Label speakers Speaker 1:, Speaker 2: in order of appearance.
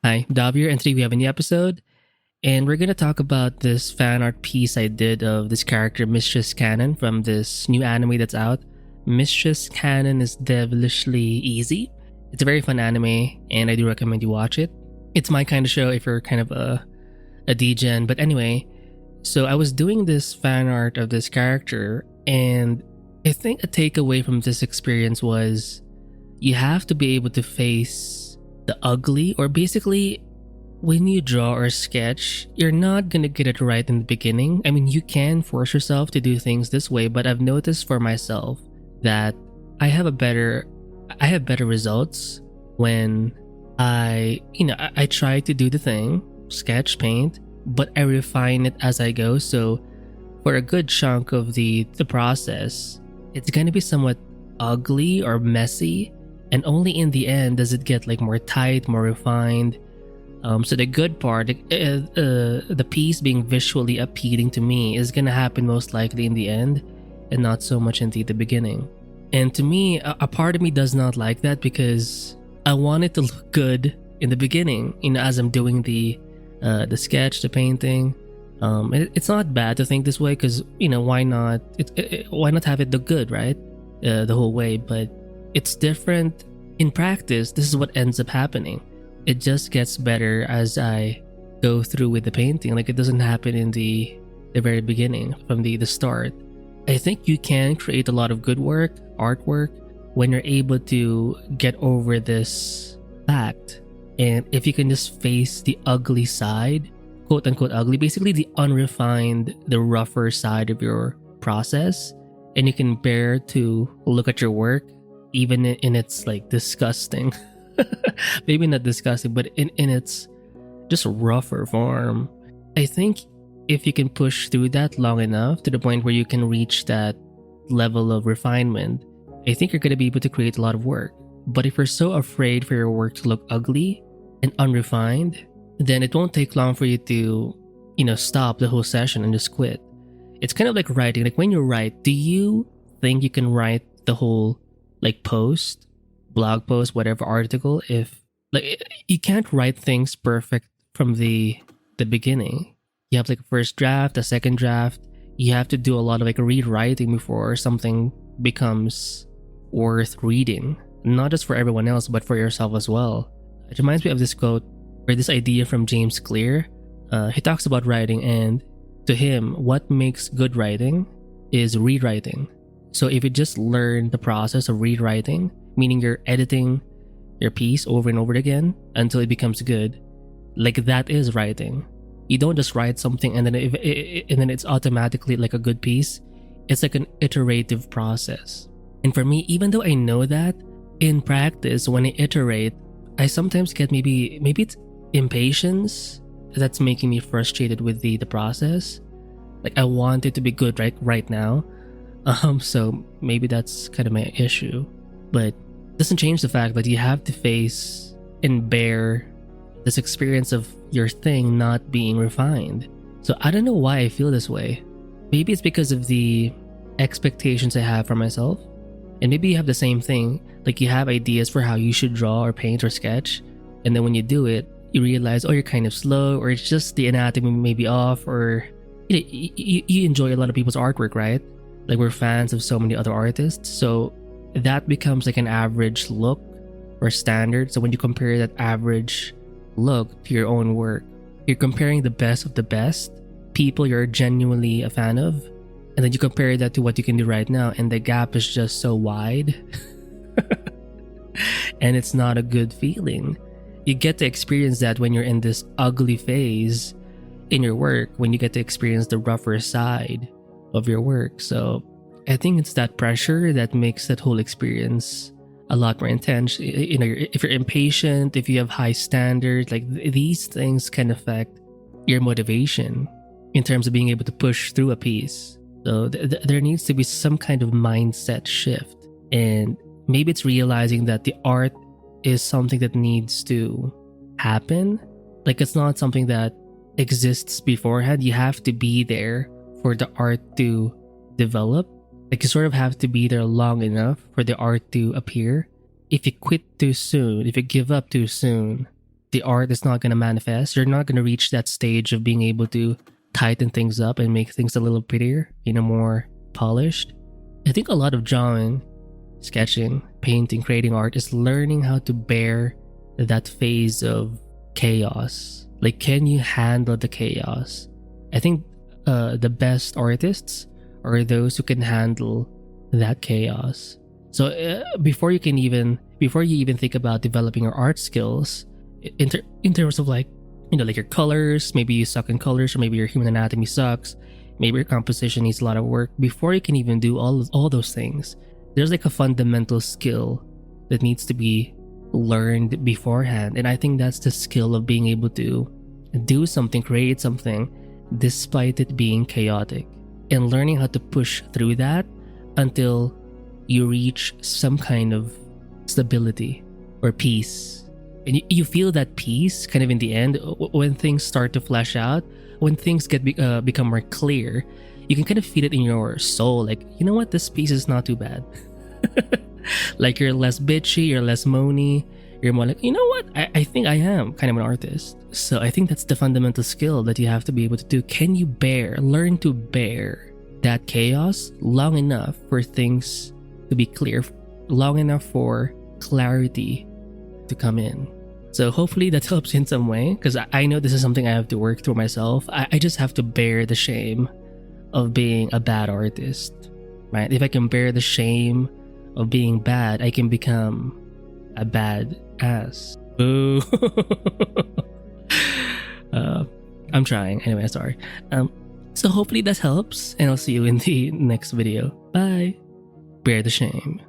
Speaker 1: Hi, Davir, and today we have a new episode, and we're gonna talk about this fan art piece I did of this character Mistress Cannon from this new anime that's out. Mistress Cannon is devilishly easy. It's a very fun anime, and I do recommend you watch it. It's my kind of show if you're kind of a degen. But anyway, so I was doing this fan art of this character, and I think a takeaway from this experience was you have to be able to face the ugly, or basically when you draw or sketch, you're not gonna get it right in the beginning. I mean, you can force yourself to do things this way, but I've noticed for myself that I have better results when I try to do the thing, sketch, paint, but I refine it as I go. So for a good chunk of the process, it's gonna be somewhat ugly or messy, and only in the end does it get like more tight, more refined. So the good part, the piece being visually appealing to me, is gonna happen most likely in the end, and not so much in the beginning. And to me, a part of me does not like that because I want it to look good in the beginning. As I'm doing the sketch, the painting. It's not bad to think this way because why not? Why not have it look good, right? The whole way, but it's different in practice. This is what ends up happening. It just gets better as I go through with the painting. Like, it doesn't happen in the very beginning, from the start. I think you can create a lot of good artwork, when you're able to get over this fact. And if you can just face the ugly side, quote unquote ugly, basically the unrefined, the rougher side of your process, and you can bear to look at your work even in its like disgusting maybe not disgusting, but in its just rougher form. I think if you can push through that long enough to the point where you can reach that level of refinement, I think you're going to be able to create a lot of work. But if you're so afraid for your work to look ugly and unrefined, then it won't take long for you to stop the whole session and just quit. It's kind of like writing. Like, when you write, do you think you can write the whole like blog post, whatever article, if like you can't write things perfect from the beginning? You have like a first draft, a second draft. You have to do a lot of like rewriting before something becomes worth reading, not just for everyone else but for yourself as well. It reminds me of this quote, or this idea from James Clear. He talks about writing, and to him, what makes good writing is rewriting. So if you just learn the process of rewriting, meaning you're editing your piece over and over again until it becomes good, like, that is writing. You don't just write something and then it's automatically like a good piece. It's like an iterative process. And for me, even though I know that, in practice, when I iterate, I sometimes get maybe it's impatience that's making me frustrated with the process. Like, I want it to be good right now. So maybe that's kind of my issue. But it doesn't change the fact that you have to face and bear this experience of your thing not being refined. So I don't know why I feel this way. Maybe it's because of the expectations I have for myself. And maybe you have the same thing. Like, you have ideas for how you should draw or paint or sketch, and then when you do it, you realize, oh, you're kind of slow, or it's just the anatomy may be off, or you enjoy a lot of people's artwork, right? Like, we're fans of so many other artists, so that becomes like an average look or standard. So when you compare that average look to your own work, you're comparing the best of the best people you're genuinely a fan of, and then you compare that to what you can do right now, and the gap is just so wide. And it's not a good feeling. You get to experience that when you're in this ugly phase in your work, when you get to experience the rougher side of your work. So I think it's that pressure that makes that whole experience a lot more intense. If you're impatient, if you have high standards, like, these things can affect your motivation in terms of being able to push through a piece. So there needs to be some kind of mindset shift. And maybe it's realizing that the art is something that needs to happen. Like, it's not something that exists beforehand. You have to be there for the art to develop. Like, you sort of have to be there long enough for the art to appear. If you quit too soon, if you give up too soon, the art is not going to manifest. You're not going to reach that stage of being able to tighten things up and make things a little prettier, more polished. I think a lot of drawing, sketching, painting, creating art is learning how to bear that phase of chaos. Like, can you handle the chaos? I think the best artists are those who can handle that chaos. So before you even think about developing your art skills, in terms of like your colors, maybe you suck in colors, or maybe your human anatomy sucks, maybe your composition needs a lot of work. Before you can even do all those things, there's like a fundamental skill that needs to be learned beforehand. And I think that's the skill of being able to do something, create something, despite it being chaotic, and learning how to push through that until you reach some kind of stability or peace. And you feel that peace kind of in the end when things start to flesh out, when things become more clear. You can kind of feel it in your soul, like, you know what, this piece is not too bad. Like, you're less bitchy, you're less moany, you're more like, you know what, I think I am kind of an artist. So I think that's the fundamental skill that you have to be able to do. Can you learn to bear that chaos long enough for things to be clear, long enough for clarity to come in? So hopefully that helps in some way, because I know this is something I have to work through myself. I just have to bear the shame of being a bad artist, right? If I can bear the shame of being bad, I can become a bad ass. Boo. I'm trying. Anyway, sorry. So hopefully that helps, and I'll see you in the next video. Bye. Bear the shame.